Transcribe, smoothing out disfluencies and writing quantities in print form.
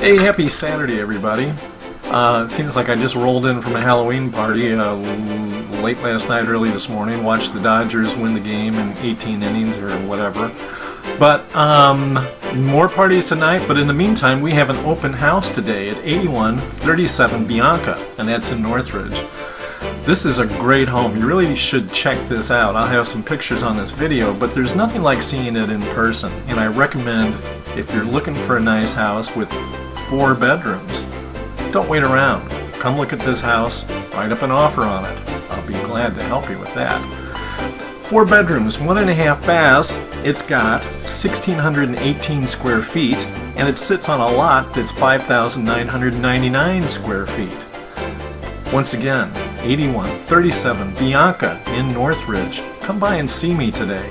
Hey, happy Saturday, everybody. Seems like I just rolled in from a Halloween party late last night, early this morning. Watched the Dodgers win the game in 18 innings or whatever. But more parties tonight, but in the meantime, we have an open house today at 8137 Bianca, and that's in Northridge. This is a great home. You really should check this out. I'll have some pictures on this video, but there's nothing like seeing it in person. And I recommend, if you're looking for a nice house with 4 bedrooms, don't wait around. Come look at this house, write up an offer on it. I'll be glad to help you with that. 4 bedrooms, 1.5 baths. It's got 1,618 square feet, and it sits on a lot that's 5,999 square feet. Once again, 8137 Bianca in Northridge. Come by and see me today.